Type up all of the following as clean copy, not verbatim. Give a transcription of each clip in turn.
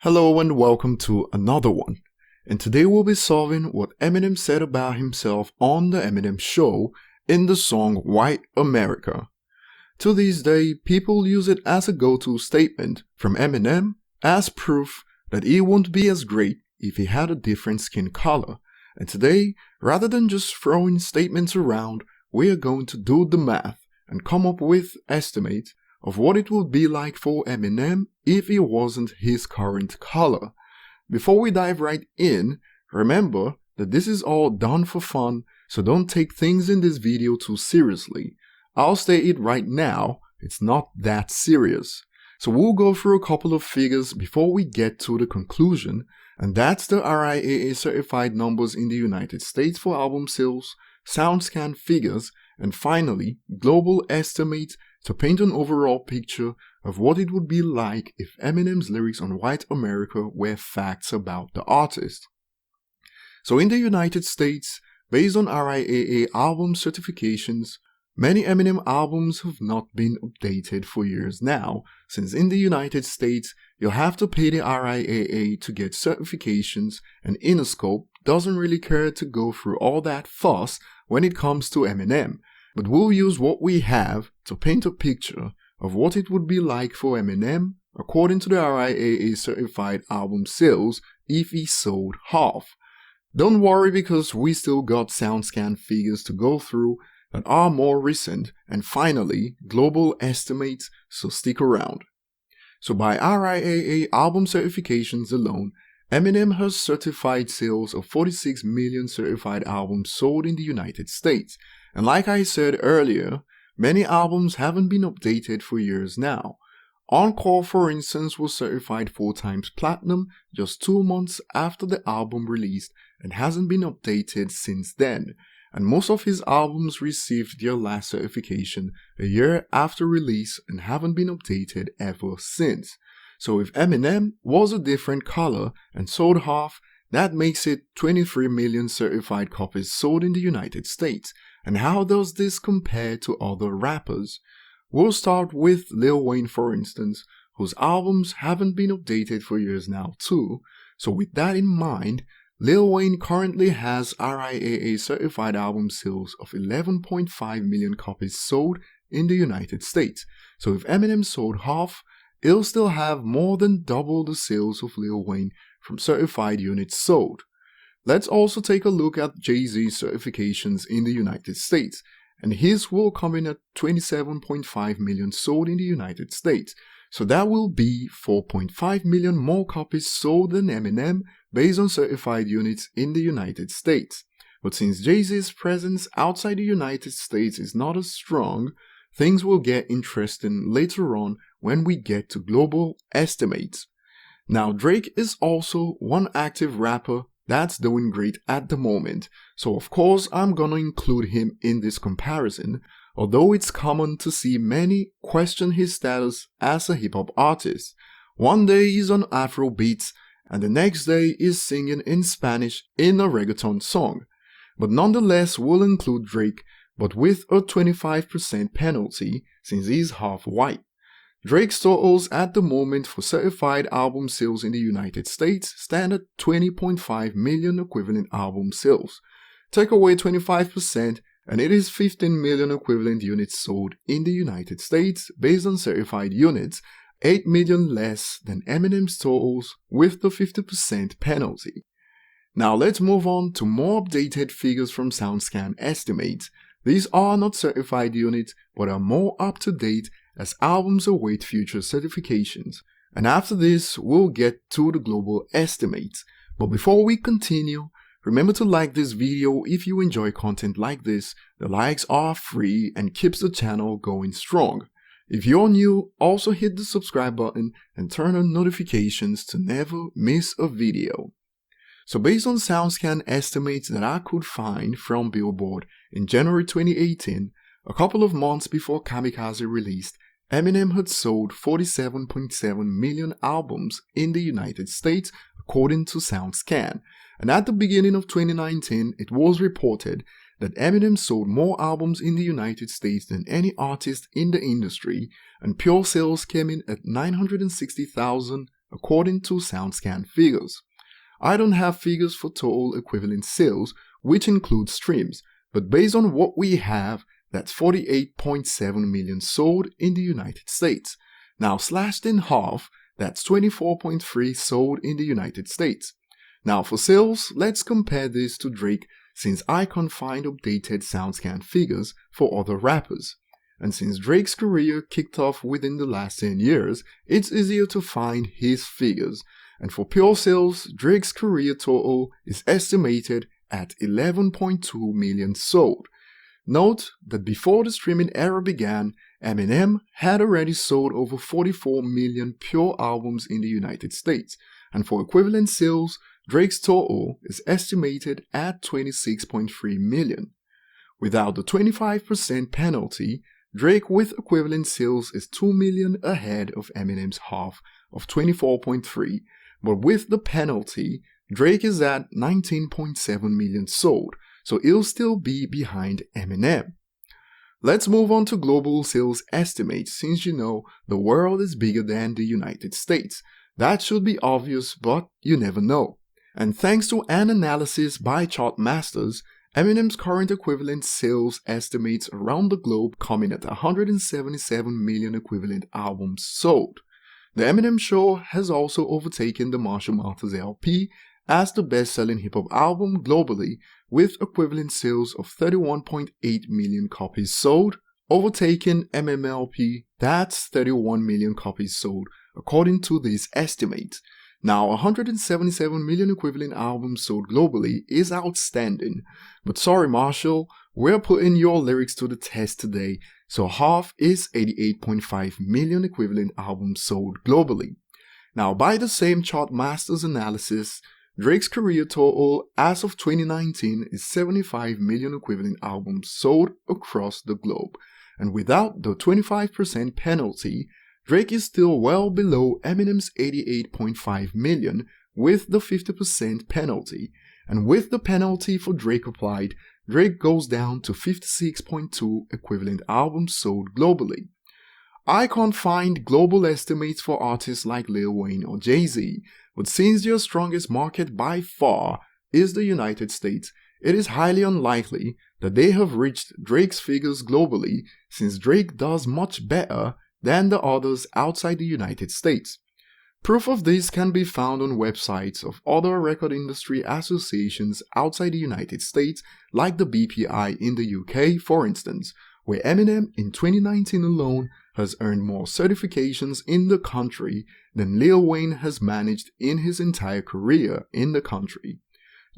Hello and welcome to another one. And today we'll be solving what Eminem said about himself on the Eminem Show in the song White America. To this day, people use it as a go-to statement from Eminem as proof that he won't be as great if he had a different skin color. And today, rather than just throwing statements around, we are going to do the math and come up with estimates of what it would be like for Eminem if he wasn't his current color. Before we dive right in, remember that this is all done for fun, so don't take things in this video too seriously. I'll state it right now, it's not that serious. So we'll go through a couple of figures before we get to the conclusion, and that's the RIAA certified numbers in the United States for album sales, SoundScan figures, and finally, global estimates to paint an overall picture of what it would be like if Eminem's lyrics on White America were facts about the artist. So in the United States, based on RIAA album certifications, many Eminem albums have not been updated for years now, since in the United States, you'll have to pay the RIAA to get certifications, and Interscope doesn't really care to go through all that fuss when it comes to Eminem. But we'll use what we have to paint a picture of what it would be like for Eminem according to the RIAA certified album sales if he sold half. Don't worry, because we still got SoundScan figures to go through that are more recent, and finally global estimates, so stick around. So by RIAA album certifications alone, Eminem has certified sales of 46 million certified albums sold in the United States. And like I said earlier, many albums haven't been updated for years now. Encore, for instance, was certified 4 times platinum just 2 months after the album released and hasn't been updated since then. And most of his albums received their last certification a year after release and haven't been updated ever since. So if Eminem was a different color and sold half, that makes it 23 million certified copies sold in the United States. And how does this compare to other rappers? We'll start with Lil Wayne, for instance, whose albums haven't been updated for years now too. So with that in mind, Lil Wayne currently has RIAA certified album sales of 11.5 million copies sold in the United States. So if Eminem sold half, he'll still have more than double the sales of Lil Wayne from certified units sold. Let's also take a look at Jay-Z's certifications in the United States, and his will come in at 27.5 million sold in the United States, so that will be 4.5 million more copies sold than Eminem based on certified units in the United States. But since Jay-Z's presence outside the United States is not as strong, things will get interesting later on when we get to global estimates. Now, Drake is also one active rapper that's doing great at the moment, so of course I'm gonna include him in this comparison, although it's common to see many question his status as a hip-hop artist. One day he's on Afro beats, and the next day he's singing in Spanish in a reggaeton song. But nonetheless we'll include Drake, but with a 25% penalty since he's half white. Drake's totals at the moment for certified album sales in the United States stand at 20.5 million equivalent album sales. Take away 25% and it is 15 million equivalent units sold in the United States based on certified units, 8 million less than Eminem's totals with the 50% penalty. Now let's move on to more updated figures from SoundScan estimates. These are not certified units but are more up to date as albums await future certifications. And after this, we'll get to the global estimates. But before we continue, remember to like this video if you enjoy content like this. The likes are free and keeps the channel going strong. If you're new, also hit the subscribe button and turn on notifications to never miss a video. So based on SoundScan estimates that I could find from Billboard in January 2018, a couple of months before Kamikaze released, Eminem had sold 47.7 million albums in the United States according to SoundScan, and at the beginning of 2019 it was reported that Eminem sold more albums in the United States than any artist in the industry, and pure sales came in at 960,000 according to SoundScan figures. I don't have figures for total equivalent sales, which include streams, but based on what we have, that's 48.7 million sold in the United States. Now slashed in half, that's 24.3 sold in the United States. Now for sales, let's compare this to Drake since I can't find updated SoundScan figures for other rappers. And since Drake's career kicked off within the last 10 years, it's easier to find his figures. And for pure sales, Drake's career total is estimated at 11.2 million sold. Note that before the streaming era began, Eminem had already sold over 44 million pure albums in the United States, and for equivalent sales, Drake's total is estimated at 26.3 million. Without the 25% penalty, Drake with equivalent sales is 2 million ahead of Eminem's half of 24.3, but with the penalty, Drake is at 19.7 million sold, so he'll still be behind Eminem. Let's move on to global sales estimates since you know the world is bigger than the United States. That should be obvious, but you never know. And thanks to an analysis by Chartmasters, Eminem's current equivalent sales estimates around the globe come in at 177 million equivalent albums sold. The Eminem Show has also overtaken the Marshall Mathers LP as the best-selling hip-hop album globally with equivalent sales of 31.8 million copies sold, overtaking MMLP, that's 31 million copies sold, according to these estimates. Now, 177 million equivalent albums sold globally is outstanding, but sorry Marshall, we're putting your lyrics to the test today, so half is 88.5 million equivalent albums sold globally. Now, by the same Chartmasters analysis, Drake's career total as of 2019 is 75 million equivalent albums sold across the globe, and without the 25% penalty, Drake is still well below Eminem's 88.5 million with the 50% penalty, and with the penalty for Drake applied, Drake goes down to 56.2 equivalent albums sold globally. I can't find global estimates for artists like Lil Wayne or Jay-Z, but since their strongest market by far is the United States, it is highly unlikely that they have reached Drake's figures globally since Drake does much better than the others outside the United States. Proof of this can be found on websites of other record industry associations outside the United States like the BPI in the UK for instance, where Eminem in 2019 alone has earned more certifications in the country than Lil Wayne has managed in his entire career in the country.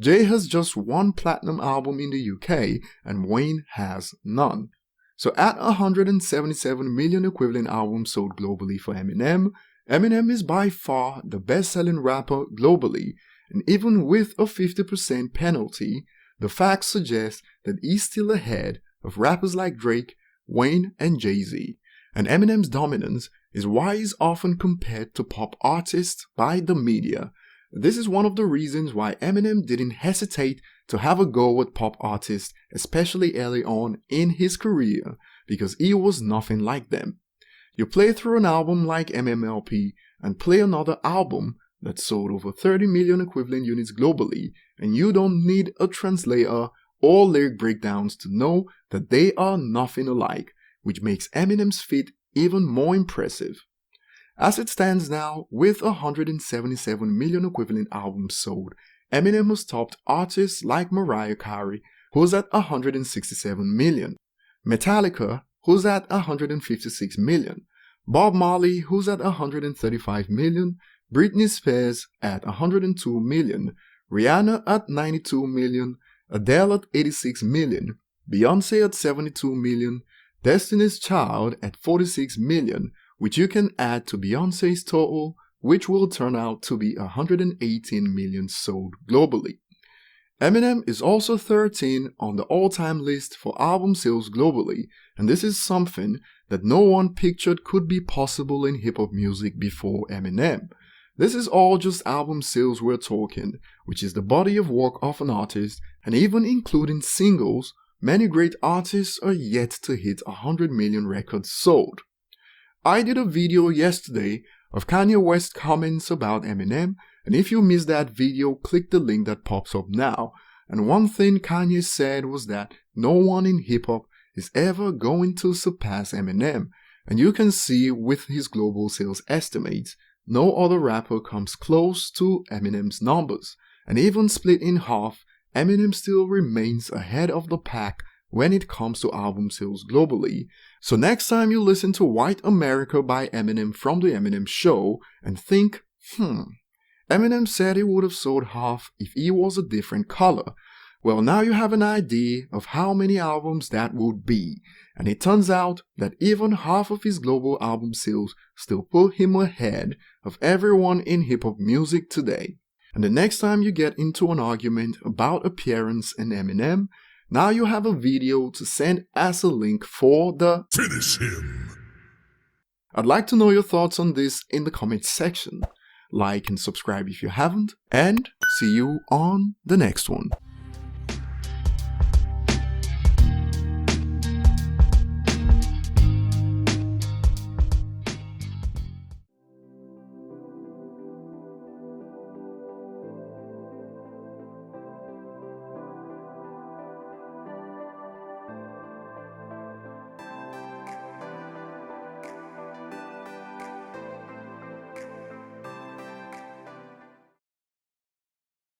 Jay has just one platinum album in the UK and Wayne has none. So at 177 million equivalent albums sold globally for Eminem, Eminem is by far the best-selling rapper globally, and even with a 50% penalty, the facts suggest that he's still ahead of rappers like Drake, Wayne, and Jay-Z. And Eminem's dominance is why he's often compared to pop artists by the media. This is one of the reasons why Eminem didn't hesitate to have a go at pop artists, especially early on in his career, because he was nothing like them. You play through an album like MMLP and play another album that sold over 30 million equivalent units globally, and you don't need a translator or lyric breakdowns to know that they are nothing alike, which makes Eminem's feat even more impressive. As it stands now, with 177 million equivalent albums sold, Eminem has topped artists like Mariah Carey, who's at 167 million, Metallica, who's at 156 million, Bob Marley, who's at 135 million, Britney Spears at 102 million, Rihanna at 92 million, Adele at 86 million, Beyoncé at 72 million, Destiny's Child at 46 million, which you can add to Beyoncé's total, which will turn out to be 118 million sold globally. Eminem is also 13 on the all-time list for album sales globally, and this is something that no one pictured could be possible in hip-hop music before Eminem. This is all just album sales we're talking, which is the body of work of an artist, and even including singles, many great artists are yet to hit 100 million records sold. I did a video yesterday of Kanye West comments about Eminem, and if you missed that video, click the link that pops up now. And one thing Kanye said was that no one in hip-hop is ever going to surpass Eminem, and you can see with his global sales estimates, no other rapper comes close to Eminem's numbers, and even split in half, Eminem still remains ahead of the pack when it comes to album sales globally. So next time you listen to White America by Eminem from the Eminem Show and think, Eminem said he would have sold half if he was a different color. Well, now you have an idea of how many albums that would be, and it turns out that even half of his global album sales still put him ahead of everyone in hip-hop music today. And the next time you get into an argument about appearance and Eminem, now you have a video to send as a link for the Finish Him. I'd like to know your thoughts on this in the comments section. Like and subscribe if you haven't, and see you on the next one.